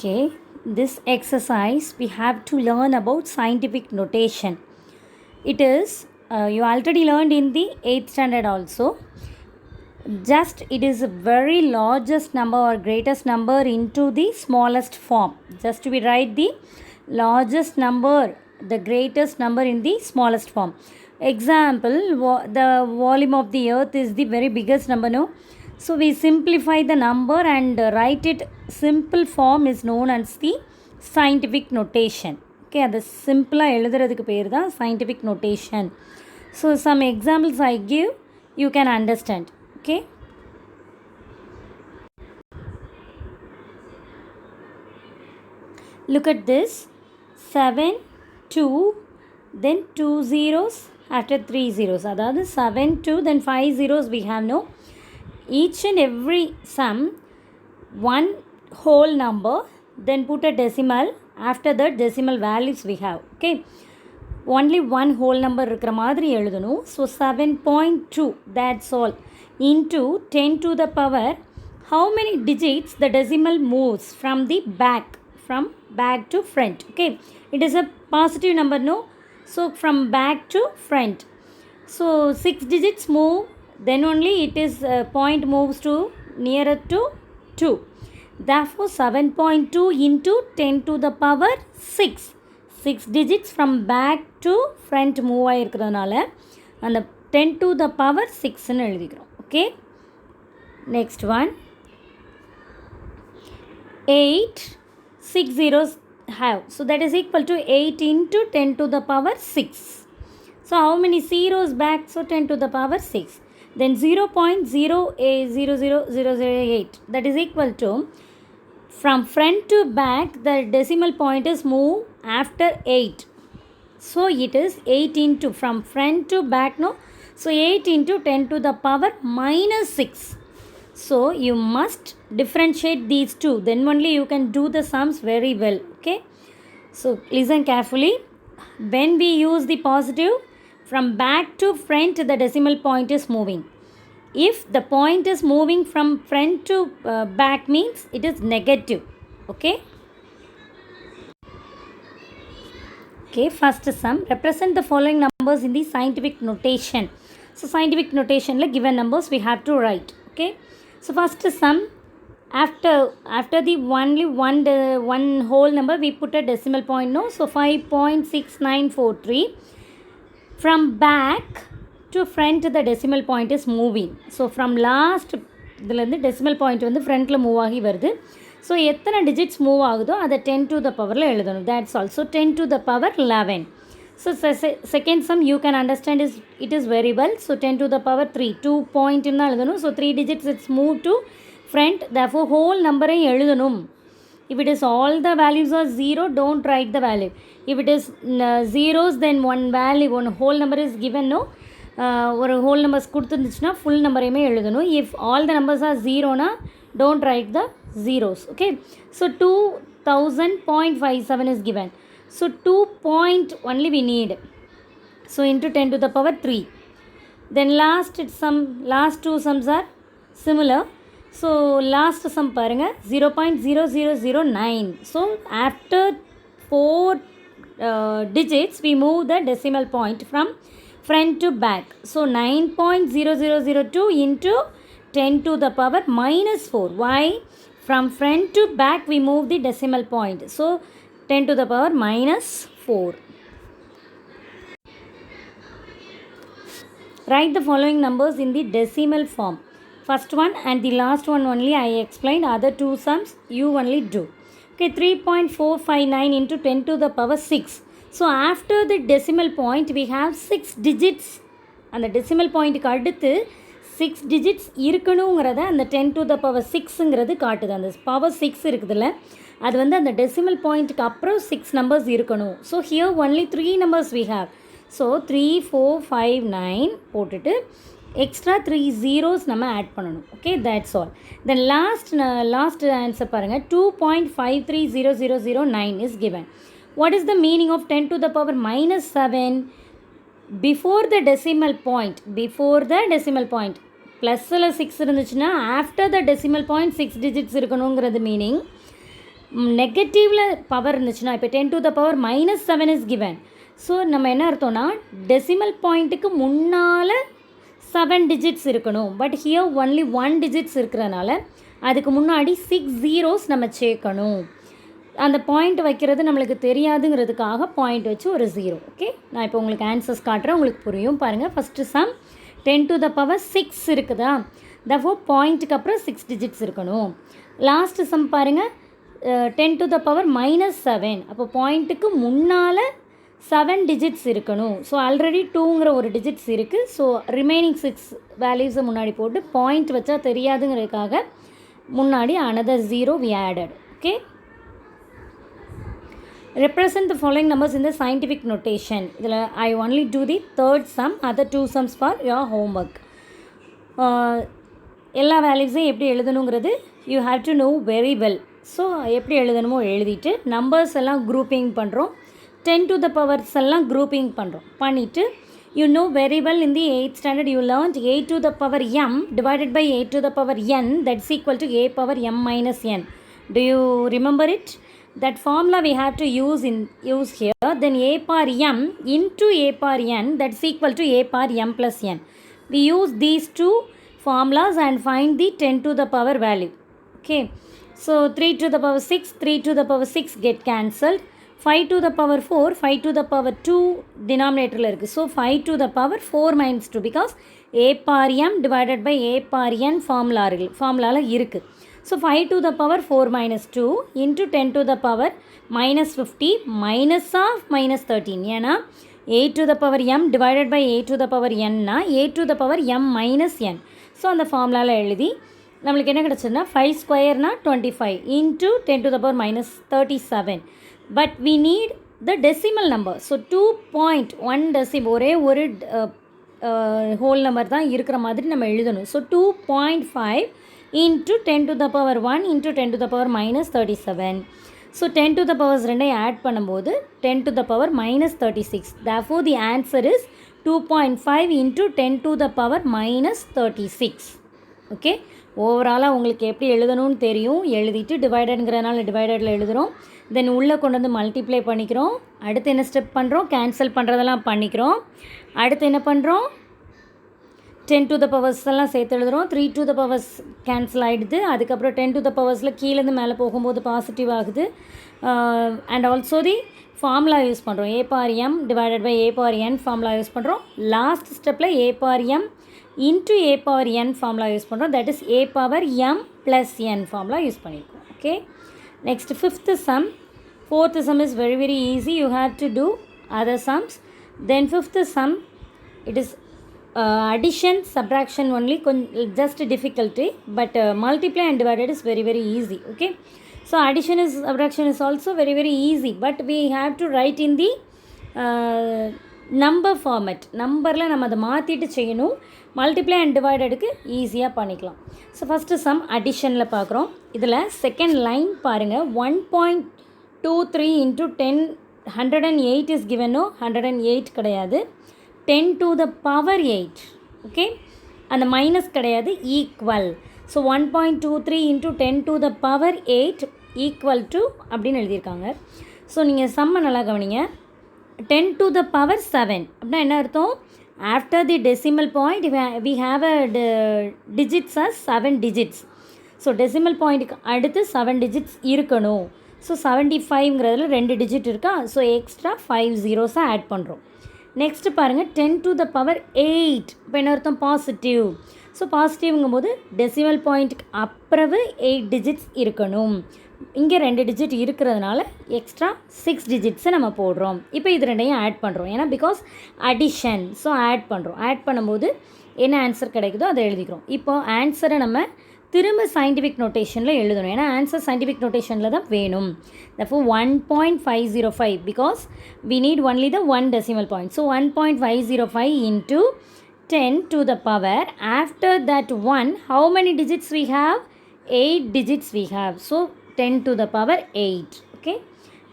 Okay, this exercise we have to learn about scientific notation. It is you already learned in the 8th standard also. Just it is a very largest number or greatest number into the smallest form. Just we write the largest number, the greatest number in the smallest form. Example, the volume of the earth is the very biggest number, no? So we simplify the number and write it simple form is known as the scientific notation. Okay, அது சிம்பிளாக எழுதுறதுக்கு பேர் தான் scientific notation. So some examples I give, you can understand. Okay. Look at this. 7, 2, then 2 zeros after 3 zeros. அதாவது 7, 2, then 5 zeros we have no. Each and every sum, one whole number, then put a decimal. After that decimal values we have. Okay. Only one whole number இருக்கிற மாதிரி எழுதணும். So 7.2, that's all, into 10 to the power. How many digits the decimal moves from the back to front? Okay, it is a positive number, no? So from back to front, so 6 digits move, then only it is point moves to nearer to 2. Therefore 7.2 into 10 to the power 6. 6 digits from back to front move ஆகிருக்கிறதுனால அந்த 10 to the power 6ன்னு எழுதிக்கிறோம். Okay, next one. 8, 6 zeros have, so that is equal to 8 into 10 to the power 6. So how many zeros back? So 10 to the power 6. Then 0.00008, that is equal to, from front to back the decimal point is move after 8. So it is 8 into, from front to back, no? So 8 into 10 to the power minus 6. So you must differentiate these two, then only you can do the sums very well. Okay, so listen carefully. When we use the positive, from back to front the decimal point is moving. If the point is moving from front to back, means it is negative. Okay. Okay, first sum, represent the following numbers in the scientific notation. So scientific notation la given numbers we have to write. Okay, so first sum, after the only one whole number we put a decimal point, no? So 5.6943. From back to front the decimal point is moving. So from last இதுலேருந்து decimal point வந்து ஃப்ரண்ட்டில் move ஆகி வருது. So எத்தனை digits move ஆகுதோ அதை 10 to the பவரில் எழுதணும். That's also 10 to the power 11. So second sum you can understand is, it is very well. So 10 to the power 3, 2 point தான் எழுதணும். So 3 digits it's moved to front, therefore whole number எழுதணும். If it is all the values are 0, don't write the value. If it is zeros, then one value, one whole number is given, no? ஒரு whole numbers கொடுத்துருந்துச்சுன்னா full நம்பரையுமே எழுதணும். If all the numbers are ஜீரோனா don't write the zeros. Okay, so 2000.57 is given. So 2 point only we need. So into 10 to the power 3. Then last two sums are similar. So last sum பாருங்க 0.0009. So after 4 digits we move the decimal point from front to back. So 9.0002 into 10 to the power minus 4. Why? From front to back we move the decimal point. So 10 to the power minus 4. Write the following numbers in the decimal form. First one and the last one only I explained. Other two sums you only do. Okay, 3.459 into 10 to the power 6. So after the decimal point we have 6 digits. And the decimal point க்கு அடுத்து 6 digits இருக்கணுங்கிறத அந்த 10 to the power 6ங்கிறது காட்டுது. அந்த power 6 இருக்குதுல்ல, அது வந்து அந்த decimal pointக்கு அப்புறம் 6 numbers இருக்கணும். So here only 3 numbers we have. So 3, 4, 5, 9 போட்டுட்டு எக்ஸ்ட்ரா 3 zeros நம்ம ஆட் பண்ணணும். Okay, that's all. Then last answer பாருங்கள், 2.530009 is given. What is the meaning of 10 to the power minus 7? Before the decimal point, ப்ளஸில் 6 இருந்துச்சுன்னா after the decimal point 6 digits இருக்கணுங்கிறது meaning. நெகட்டிவில் power இருந்துச்சுன்னா இப்போ 10 to the power -7 is given. So நம்ம என்ன அர்த்தம்னா decimal பாயிண்ட்டுக்கு முன்னால் 7 digits இருக்கணும். பட் ஹியர் ஒன்லி 1 digits இருக்கிறனால அதுக்கு முன்னாடி 6 zeros நம்ம சேர்க்கணும். அந்த பாயிண்ட் வைக்கிறது நம்மளுக்கு தெரியாதுங்கிறதுக்காக பாயிண்ட் வச்சு ஒரு 0. ஓகே, நான் இப்போ உங்களுக்கு ஆன்சர்ஸ் காட்டுறேன், உங்களுக்கு புரியும். பாருங்கள், first some 10 to the power 6 இருக்குதா, தஃபோ பாயிண்ட்டுக்கு அப்புறம் 6 digits இருக்கணும். லாஸ்ட்டு சம் பாருங்கள், 10 to the power -7, அப்போ பாயிண்ட்டுக்கு முன்னால் 7 digits இருக்கணும். ஸோ ஆல்ரெடி 2ங்கிற ஒரு டிஜிட்ஸ் இருக்குது. ஸோ ரிமைனிங் 6 வேல்யூஸை முன்னாடி போட்டு பாயிண்ட் வச்சா தெரியாதுங்கிறதுக்காக முன்னாடி another 0 we added. Okay, represent the following numbers in the scientific notation. இதில் I only do the third sum, other 2 sums for your homework. எல்லா வேல்யூஸையும் எப்படி எழுதணுங்கிறது you have to know very well. So எப்படி எழுதணுமோ எழுதிட்டு numbers எல்லாம் grouping பண்ணுறோம். 10 to the powers எல்லாம் grouping பண்ணுறோம். பண்ணிவிட்டு you know very well in the 8th standard you learned 8 to the power m divided by 8 to the power n, that's equal to a power m minus n. Do you remember it? That formula we have to use here. Then a power m into a power n, that's equal to a power m plus n. We use these two formulas and find the 10 to the power value. Okay, so 3 to the power 6, 3 to the power 6 get cancelled. 5 to the power 4, 5 to the power 2 denominator இருக்குது. So 5 to the power 4 minus 2 because a power m divided by a power n formula இருக்குது. So 5 to the power 4 minus 2 into 10 to the power minus 50 minus of minus 13. ஏன்னா 8 to the power m divided by 8 to the power n னா 8 to the power m minus n. So அந்த ஃபார்முலாவில் எழுதி நம்மளுக்கு என்ன கிடச்சதுன்னா 5 ஸ்கொயர்னா 25 into 10 to the power minus 37. But we need the decimal number. So 2.1 decimal ஒரே ஒரு whole number தான் இருக்கிற மாதிரி நம்ம எழுதணும். So 2.5 into 10 to the power 1 into 10 to the power minus 37. So 10 to the powers ரெண்டையும் ஆட் பண்ணும்போது 10 to the power minus 36. Therefore the answer is 2.5 into 10 to the power minus 36. Okay, ஓவராலாக உங்களுக்கு எப்படி எழுதணும்னு தெரியும். எழுதிட்டு டிவைடடுங்கிறதுனால டிவைடடில் எழுதுகிறோம். தென் உள்ளே கொண்டு வந்து மல்டிப்ளை பண்ணிக்கிறோம். அடுத்து என்ன ஸ்டெப் பண்ணுறோம், கேன்சல் பண்ணுறதெல்லாம் பண்ணிக்கிறோம். அடுத்து என்ன பண்ணுறோம், 10 to the powers எல்லாம் சேர்த்து எழுதுகிறோம். 3 to the powers கேன்சல் ஆகிடுது. அதுக்கப்புறம் 10 to the powersல கீழேருந்து மேலே போகும்போது பாசிட்டிவ் ஆகுது. And also the formula use பண்ணுறோம். a power m divided by a power n formula use பண்ணுறோம். லாஸ்ட் ஸ்டெப்பில் a power m into a power n formula use பண்ணுறோம். That is a power m plus n formula யூஸ் பண்ணியிருக்கோம். Okay, next fifth sum. Fourth sum is very very easy, you have to do other sums. Then fifth sum, it is addition subtraction only, just difficulty, but multiply and divided is very very easy. Okay, so addition is subtraction is also very very easy, but we have to write in the number format. நம்பரில் நம்ம அதை மாற்றிட்டு செய்யணும். Multiply and டிவைடடுக்கு ஈஸியாக பண்ணிக்கலாம். So first some அடிஷனில் பார்க்குறோம். இதில் second line பாருங்கள், 1.23 into 10 108 இஸ் கிவனோ 108 கிடையாது, 10 to the power 8. ஓகே, அந்த மைனஸ் கிடையாது, equal. So 1.23 into 10 to the power 8 equal to அப்படின்னு எழுதியிருக்காங்க. ஸோ நீங்கள் சம்ம நல்லா கவனிங்க. 10 to the power 7 அப்படின்னா என்ன அர்த்தம், after the decimal point we have a digits as 7 digits. So decimal பாயிண்ட்டுக்கு அடுத்து 7 digits இருக்கணும். ஸோ 75ங்கிறதுல 2 digit இருக்கா, ஸோ எக்ஸ்ட்ரா 5 zeros ஆட் பண்ணுறோம். நெக்ஸ்ட்டு பாருங்கள், 10 to the power 8 இப்போ என்ன அர்த்தம், பாசிட்டிவ். ஸோ பாசிட்டிவ்ங்கும் போது டெசிமல் பாயிண்ட்டுக்கு அப்புறவு 8 digits இருக்கணும். இங்கே 2 digit இருக்கிறதுனால எக்ஸ்ட்ரா 6 digitsஸை நம்ம போடுறோம். இப்போ இது ரெண்டையும் ஆட் பண்ணுறோம், ஏன்னா பிகாஸ் அடிஷன். ஸோ ஆட் பண்ணுறோம். ஆட் பண்ணும்போது என்ன ஆன்சர் கிடைக்குதோ அதை எழுதிக்கிறோம். இப்போ ஆன்சரை நம்ம திரும்ப சயின்டிஃபிக் நோட்டேஷனில் எழுதணும், ஏன்னா ஆன்சர் சயின்டிஃபிக் நோட்டேஷனில் தான் வேணும். therefore 1.505 because we need only the one decimal point. So 1.505 into 10 to the power, after that 1 how many digits we have, 8 digits we have. So 10 to the power 8. Okay,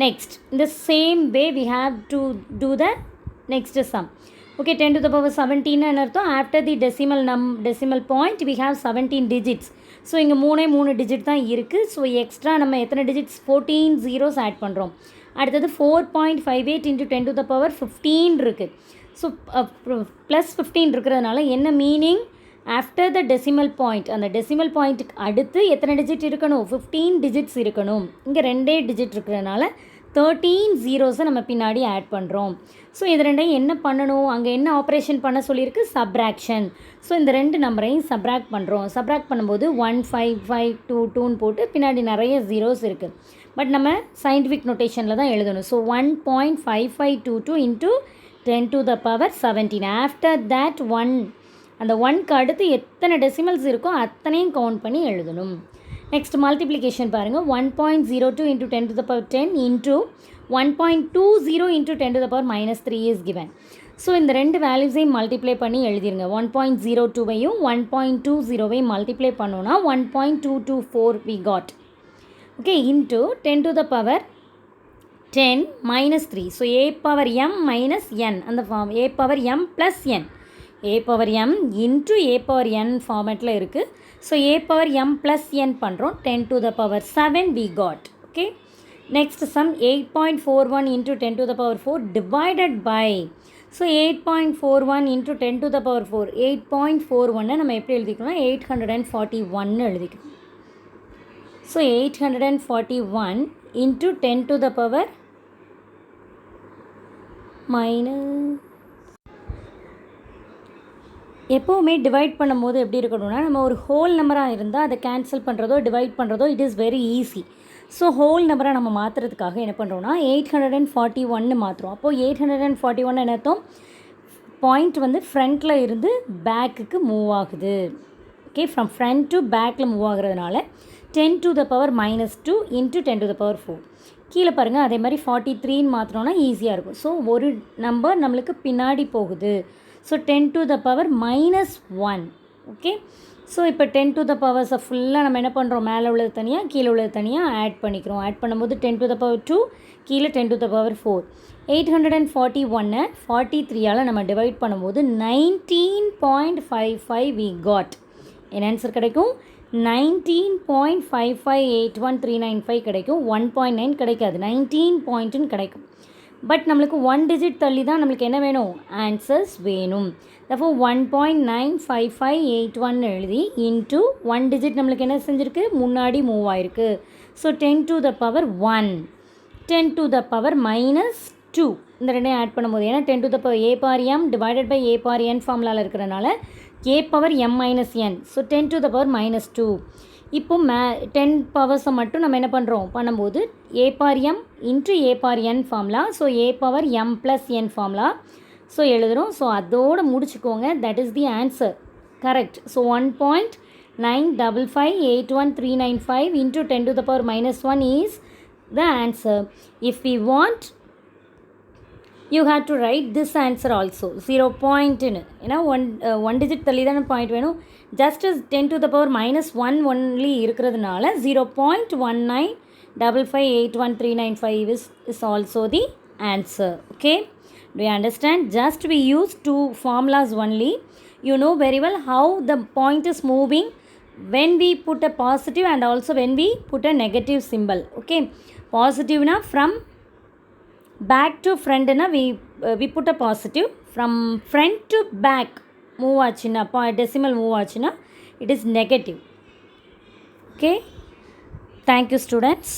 next in the same way we have to do the next sum. Okay, 10 to the power 17 and after the decimal point we have 17 digits. So இங்கே 3 digit தான் இருக்குது. So extra நம்ம எத்தனை digits 14 zeros add பண்ணுறோம். அடுத்தது 4.58 into 10 to the power 15 இருக்குது. So plus 15 இருக்கிறதுனால என்ன meaning, after the decimal point, அந்த டெசிமல் பாயிண்ட்டுக்கு அடுத்து எத்தனை டிஜிட் இருக்கணும், 15 டிஜிட்ஸ் இருக்கணும். இங்கே 2 டிஜிட் இருக்கிறதுனால 13 zeros நம்ம பின்னாடி ஆட் பண்ணுறோம். ஸோ இது ரெண்டையும் என்ன பண்ணணும், அங்கே என்ன ஆப்ரேஷன் பண்ண சொல்லியிருக்கு, சப்ராக்ஷன். ஸோ இந்த 2 நம்பரையும் சப்ராக்ட் பண்ணுறோம். சப்ராக்ட் பண்ணும்போது 1 5 5 2 2ன்னு போட்டு பின்னாடி நிறைய ஜீரோஸ் இருக்குது. பட் நம்ம சயின்டிஃபிக் நோட்டேஷனில் தான் எழுதணும். So 1.5522 into 10 to the power 17. After that 1, அந்த 1க்கு அடுத்து எத்தனை டெசிமல்ஸ் இருக்கோ அத்தனையும் கவுண்ட் பண்ணி எழுதணும். நெக்ஸ்ட் மல்டிப்ளிகேஷன் பாருங்கள். 1.02 into 10 to the power 10 into 1.20 into 10 to the power -3 is given. So இந்த 2 வேல்யூஸையும் மல்டிப்ளை பண்ணி எழுதிருங்க. 1.02வையும் 1.20வையும் மல்டிப்ளை பண்ணோன்னா 1.224 we got. Okay, into 10 to the power 10 minus 3. So a power m minus n, அந்த form a power m plus n, a power m into a power n ஃபார்மேட்டில் இருக்குது. So a power m plus n பண்ணுறோம். 10 to the power 7 we got. Okay, next sum 8.41 into 10 to the power 4 divided by, so 8.41 into 10 to the power 4, 8.41 நம்ம எப்படி எழுதிக்கணும்னா 841 எழுதிக்கணும். So 841 into 10 to the power minus, எப்போவுமே divide பண்ணும்போது எப்படி இருக்கணும்னா, நம்ம ஒரு ஹோல் நம்பராக இருந்தால் அதை கேன்சல் பண்ணுறதோ டிவைட் பண்ணுறதோ it is very easy. So whole நம்பரை நம்ம மாற்றுறதுக்காக என்ன பண்ணுறோன்னா 841 மாற்றுறோம். அப்போது 841 என்ன அர்த்தம், பாயிண்ட் வந்து ஃப்ரண்ட்டில் இருந்து பேக்குக்கு மூவ் ஆகுது. ஓகே, ஃப்ரம் ஃப்ரண்ட் டு பேக்கில் move ஆகுறதுனால 10 to the power -2 into 10 to the power 4. கீழே பாருங்கள், அதே மாதிரி 43ன்னு மாற்றினோன்னா ஈஸியாக இருக்கும். ஸோ ஒரு நம்பர் நம்மளுக்கு பின்னாடி போகுது. So 10 to the power -1. Okay, so இப்போ 10 to the powers ஃபுல்லாக நம்ம என்ன பண்ணுறோம், மேலே உள்ளது தனியாக கீழே உள்ளது தனியாக ஆட் பண்ணிக்கிறோம். ஆட் பண்ணும்போது 10 to the power 2, கீழே 10 to the power 4. 841 43ஆல் நம்ம டிவைட் பண்ணும்போது 19.55 we got. என்ன ஆன்சர் கிடைக்கும், 19.5581395 கிடைக்கும். 1.9 கிடைக்காது, 19 பாயிண்ட்டுன்னு கிடைக்கும். பட் நம்மளுக்கு 1 டிஜிட் தள்ளி தான் நம்மளுக்கு என்ன வேணும், ஆன்சர்ஸ் வேணும். தப்போ 1.95581 எழுதி இன்ட்டு 1 டிஜிட் நம்மளுக்கு என்ன செஞ்சுருக்கு, முன்னாடி மூவ் ஆயிருக்கு. So 10 to the power 1, 10 to the power -2 இந்த ரெண்டையும் ஆட் பண்ணும்போது, ஏன்னா 10 to the power a power m divided by a power n ஃபார்முலாவில் இருக்கிறனால a power m minus n. So 10 to the power -2. இப்போ 10 பவர்ஸை மட்டும் நம்ம என்ன பண்ணுறோம் பண்ணும்போது a power m into a power n formula. So a power m plus n formula so எழுதுகிறோம். So அதோடு முடிச்சுக்கோங்க. That is the answer. Correct. So 1.95581395 into 10 to the power -1 is the answer. If we want, you have to write this answer also. 0 point ன்னு, ஏன்னா 1 digit தள்ளி தானே point வேணும். Just 10 to the power -1 only இருக்கிறதுனால 0.1955811395 is also the answer. Okay, do you understand? Just we use 2 formulas only. You know very well how the point is moving when we put a positive and also when we put a negative symbol. Okay, positive na from back to front na we put a positive, from front to back move aachina decimal move aachina it is negative. Okay, thank you students.